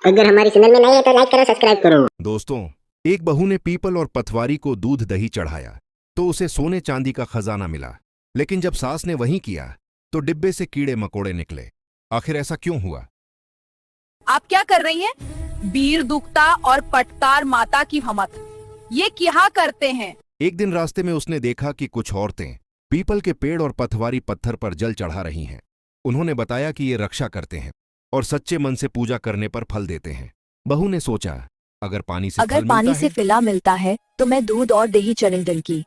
अगर हमारी चैनल में नए हैं तो लाइक करो, सब्सक्राइब करो। दोस्तों, एक बहू ने पीपल और पतवारी को दूध दही चढ़ाया तो उसे सोने चांदी का खजाना मिला। लेकिन जब सास ने वही किया तो डिब्बे से कीड़े मकोड़े निकले। आखिर ऐसा क्यों हुआ? आप क्या कर रही हैं? बीर दुखता और पटकार माता की हमत, ये क्या करते हैं? एक दिन रास्ते में उसने देखा कि कुछ औरतें पीपल के पेड़ और पतवारी पत्थर पर जल चढ़ा रही हैं। उन्होंने बताया कि ये रक्षा करते हैं और सच्चे मन से पूजा करने पर फल देते हैं। बहू ने सोचा, अगर पानी से अगर फल पानी मिलता से है, फिला मिलता है तो मैं दूध और दही चरण की।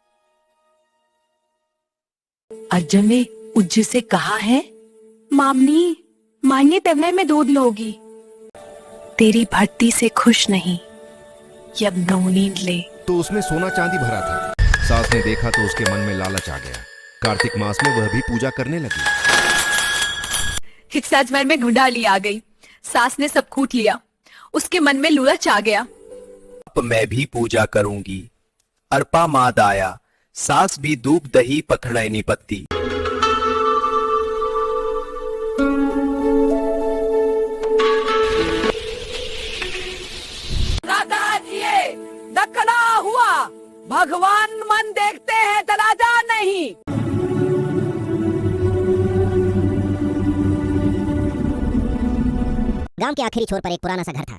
अर्जुन ने उज्जू से कहा है, मामनी मान्य तवने में दूध लोगी। तेरी भट्टी से खुश नहीं, यब नींद ले। तो उसमें सोना चांदी भरा था। सास ने देखा तो उसके मन में लालच आ गया। कार्तिक मास में वह भी पूजा करने लगी। हिक्साजमर में घुंडाली आ गई। सास ने सब कूट लिया। उसके मन में लुलच आ गया। अब मैं भी पूजा करूंगी। अर्पा माद आया, सास भी दूध दही पथड़ैनी पत्ती। दखला हुआ, भगवान मन देखते हैं, तराजा नहीं। गांव के आखिरी छोर पर एक पुराना सा घर था।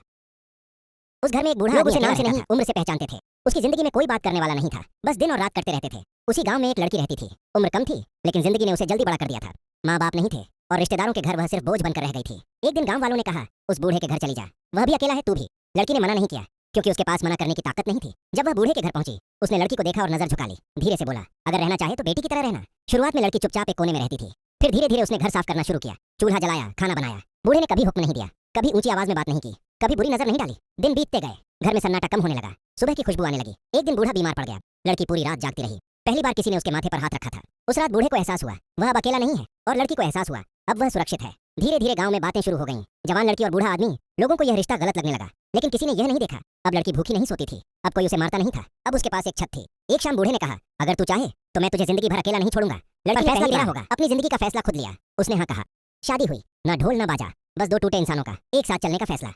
उस घर में एक बूढ़ा, लोग उसे नाम से नहीं उम्र से पहचानते थे। उसकी जिंदगी में कोई बात करने वाला नहीं था, बस दिन और रात करते रहते थे। उसी गांव में एक लड़की रहती थी। उम्र कम थी लेकिन जिंदगी ने उसे जल्दी बड़ा कर दिया था। माँ बाप नहीं थे और रिश्तेदारों के घर वह सिर्फ बोझ बनकर रह गई थी। एक दिन गांव वालों ने कहा, उस बूढ़े के घर चली जा, वह भी अकेला है, तू भी। लड़की ने मना नहीं किया क्योंकि उसके पास मना करने की ताकत नहीं थी। जब वह बूढ़े के घर पहुंची, उसने लड़की को देखा और नजर झुका ली। धीरे से बोला, अगर रहना चाहे तो बेटी की तरह रहना। शुरुआत में लड़की चुपचाप एक कोने में रहती थी, फिर धीरे धीरे उसने घर साफ करना शुरू किया। चूल्हा जलाया, खाना बनाया। बूढ़े ने कभी हुक्म नहीं दिया, कभी ऊंची आवाज में बात नहीं की, कभी बुरी नजर नहीं डाली। दिन बीतते गए, घर में सन्नाटा कम होने लगा। सुबह की खुशबू आने लगी। एक दिन बूढ़ा बीमार पड़ गया। लड़की पूरी रात जागती रही। पहली बार किसी ने उसके माथे पर हाथ रखा था। उस रात बूढ़े को एहसास हुआ वह अब अकेला नहीं है, और लड़की को एहसास हुआ अब वह सुरक्षित है। धीरे धीरे गांव में बातें शुरू हो गईं। जवान लड़की और बूढ़ा आदमी, लोगों को यह रिश्ता गलत लगने लगा। लेकिन किसी ने यह नहीं देखा, अब लड़की भूखी नहीं सोती थी, अब कोई उसे मारता नहीं था, अब उसके पास एक छत थी। एक शाम बूढ़े ने कहा, अगर तू चाहे तो मैं तुझे जिंदगी भर अकेला नहीं छोड़ूंगा। लड़की फैसला तेरा होगा। अपनी जिंदगी का फैसला खुद लिया। उसने हाँ कहा। शादी हुई, ना ढोल ना बाजा, बस दो टूटे इंसानों का एक साथ चलने का फैसला।